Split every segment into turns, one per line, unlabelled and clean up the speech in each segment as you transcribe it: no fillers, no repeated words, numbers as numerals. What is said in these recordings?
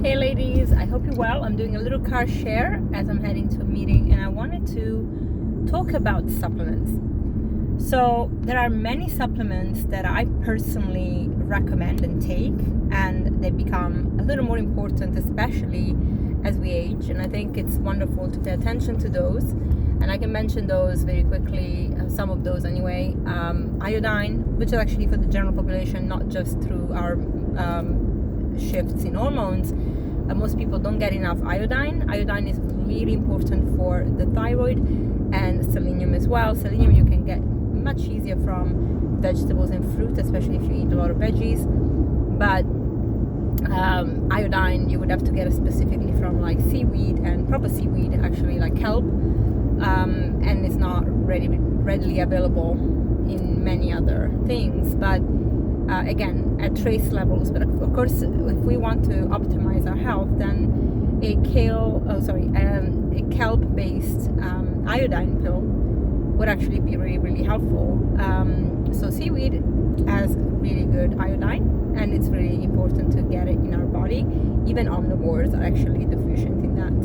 Hey ladies, I hope you're well. I'm doing a little car share as I'm heading to a meeting, and I wanted to talk about supplements. So there are many supplements that I personally recommend and take, and they become a little more important, especially as we age, and I think it's wonderful to pay attention to those. And I can mention those very quickly, some of those anyway. Iodine, which is actually for the general population, not just through our shifts in hormones. Most people don't get enough iodine. Iodine is really important for the thyroid, and selenium as well. Selenium you can get much easier from vegetables and fruit, especially if you eat a lot of veggies. But iodine you would have to get it specifically from like seaweed, and proper seaweed, actually, like kelp, and it's not readily available in many other things. But again, at trace levels. But of course, if we want to optimize our health, then a kelp-based iodine pill would actually be really, really helpful. So seaweed has really good iodine, and it's really important to get it in our body. Even omnivores are actually deficient in that.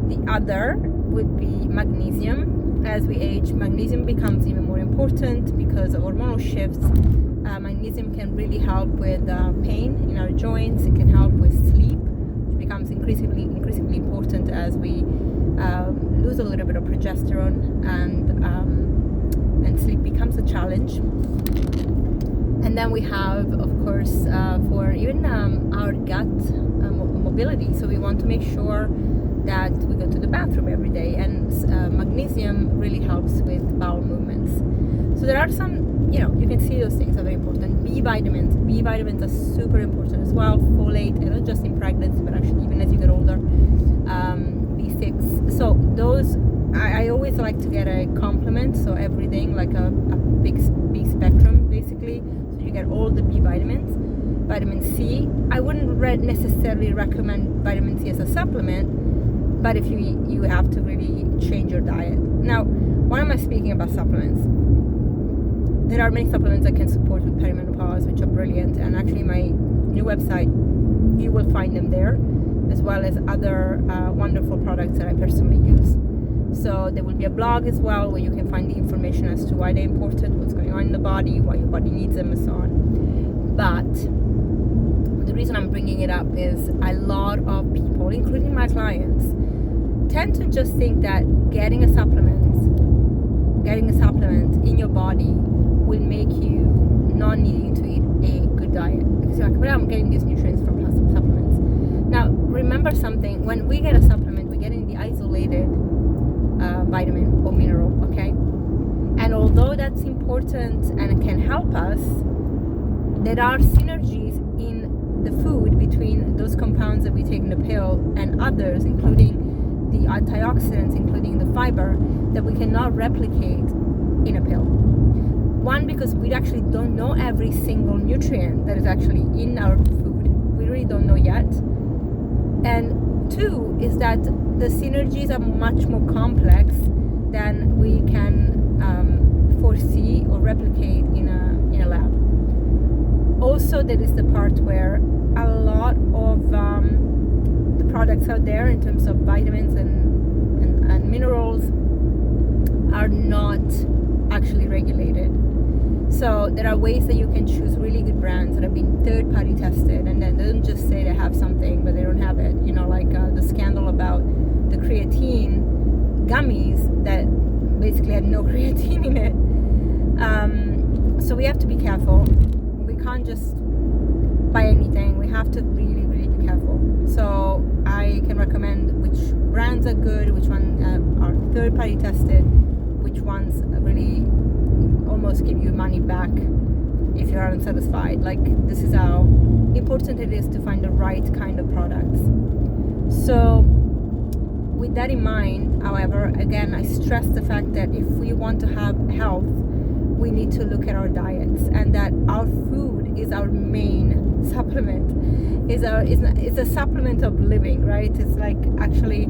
The other would be magnesium. As we age, magnesium becomes even more important because of hormonal shifts. Magnesium can really help with pain in our joints. It can help with sleep, which becomes increasingly important as we lose a little bit of progesterone, and sleep becomes a challenge. And then we have, of course, for even our gut mobility. So we want to make sure that we go to the bathroom every day, and magnesium really helps with bowel movements. So there are some, you can see those things are very important. B vitamins are super important as well. Folate, and not just in pregnancy, but actually even as you get older. B6. So those, I always like to get a complement, so everything, like a big B spectrum, basically. So you get all the B vitamins. Vitamin C, I wouldn't necessarily recommend vitamin C as a supplement, but if you have to really change your diet. Now, why am I speaking about supplements? There are many supplements that can support with perimenopause, which are brilliant, and actually my new website, you will find them there, as well as other wonderful products that I personally use. So there will be a blog as well where you can find the information as to why they're important, what's going on in the body, why your body needs them, and so on. But the reason I'm bringing it up is a lot of people, including my clients, tend to just think that getting a supplement in your body will make you not needing to eat a good diet, because you're like, well, I'm getting these nutrients from supplements. Now, remember something: when we get a supplement, we're getting the isolated vitamin or mineral, okay? And although that's important and it can help us, there are synergies in the food between those compounds that we take in the pill and others, including the antioxidants, including the fiber, that we cannot replicate in a pill. One, because we actually don't know every single nutrient that is actually in our food. We really don't know yet. And two, is that the synergies are much more complex than we can foresee or replicate in a lab. Also, there is the part where a lot of the products out there in terms of vitamins and minerals are not actually regulated. So there are ways that you can choose really good brands that have been third-party tested, and then they don't just say they have something but they don't have it. Like the scandal about the creatine gummies that basically had no creatine in it. So we have to be careful. We can't just buy anything. We have to really, really be careful. So I can recommend which brands are good, which ones are third-party tested, which ones really almost give you money back if you're unsatisfied. Like, this is how important it is to find the right kind of products. So with that in mind, however, again, I stress the fact that if we want to have health, we need to look at our diets, and that our food is our main supplement. It's a supplement of living, right? It's like, actually,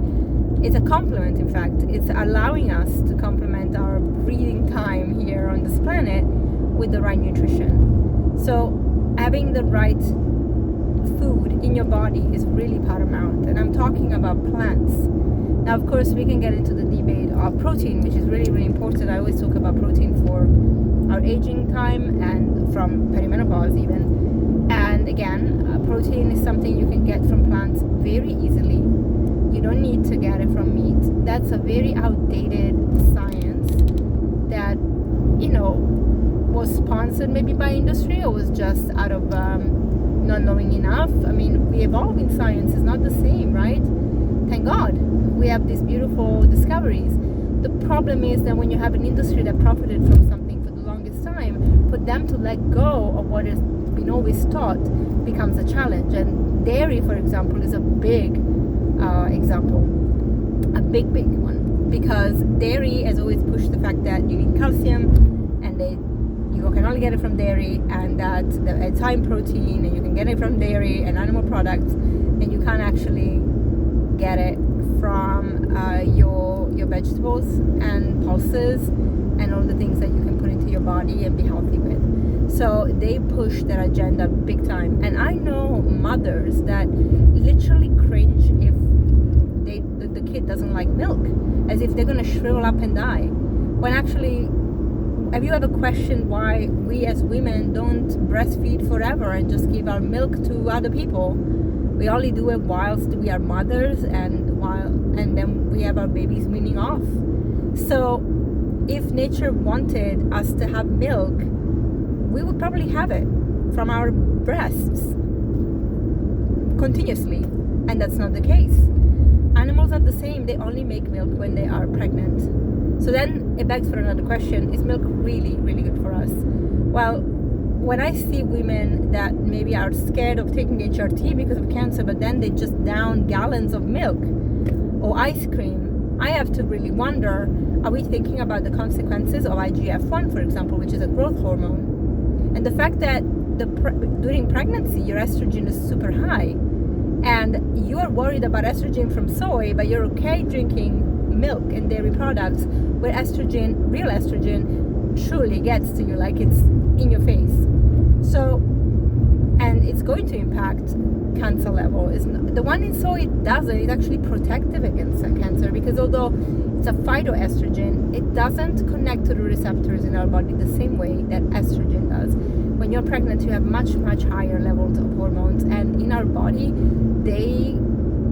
it's a complement. In fact, it's allowing us to complement our breathing time here on this planet with the right nutrition. So having the right food in your body is really paramount, and I'm talking about plants. Now, of course, we can get into the debate of protein, which is really, really important. I always talk about protein for our aging time and from perimenopause even. And again, protein is something you can get from plants very easily. You don't need to get it from meat. That's a very outdated science that, was sponsored maybe by industry, or was just out of not knowing enough. I mean, we evolve in science. It's not the same, right? Thank God we have these beautiful discoveries. The problem is that when you have an industry that profited from something for the longest time, for them to let go of what has been always taught becomes a challenge. And dairy, for example, is a big example, a big one, because dairy has always pushed the fact that you need calcium, and you can only get it from dairy, and that it's high in protein, and you can get it from dairy and animal products, and you can't actually get it from your vegetables and pulses and all the things that you can put into your body and be healthy with. So they push their agenda big time, and I know mothers that literally cringe if the kid doesn't like milk, as if they're going to shrivel up and die, when actually, have you ever questioned why we as women don't breastfeed forever and just give our milk to other people? We only do it whilst we are mothers, and then we have our babies weaning off. So if nature wanted us to have milk, we would probably have it from our breasts continuously, and that's not the case. Animals are the same. They only make milk when they are pregnant. So then it begs for another question: is milk really, really good for us? Well, when I see women that maybe are scared of taking HRT because of cancer, but then they just down gallons of milk or ice cream, I have to really wonder, are we thinking about the consequences of IGF-1, for example, which is a growth hormone? And the fact that during pregnancy, your estrogen is super high, and you are worried about estrogen from soy, but you're okay drinking milk and dairy products where estrogen, real estrogen, truly gets to you, like it's in your face. So, and it's going to impact cancer level. The one in soy, it doesn't. It's actually protective against cancer, because although it's a phytoestrogen, it doesn't connect to the receptors in our body the same way that estrogen does. When you're pregnant, you have much, much higher levels of hormones, and in our body, they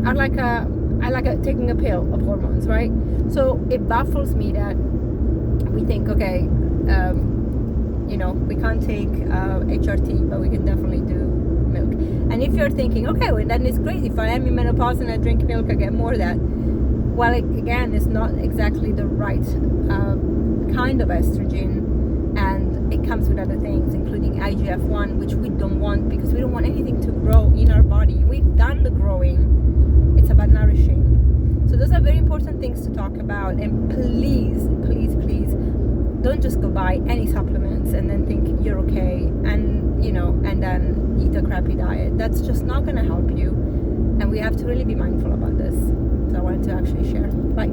are like taking a pill of hormones, right? So it baffles me that we think, okay, we can't take HRT, but we can definitely do milk. And if you're thinking, okay, well, then it's great. If I am in menopause and I drink milk, I get more of that. Well, again, it's not exactly the right kind of estrogen, and it comes with other things, including IGF-1, which we don't want, because we don't want anything to grow in our body. We've done the growing. It's about nourishing. So those are very important things to talk about. And please, please, please, don't just go buy any supplements and then think you're okay, and then eat a crappy diet. That's just not going to help you, and we have to really be mindful about this. So I wanted to actually share. Bye.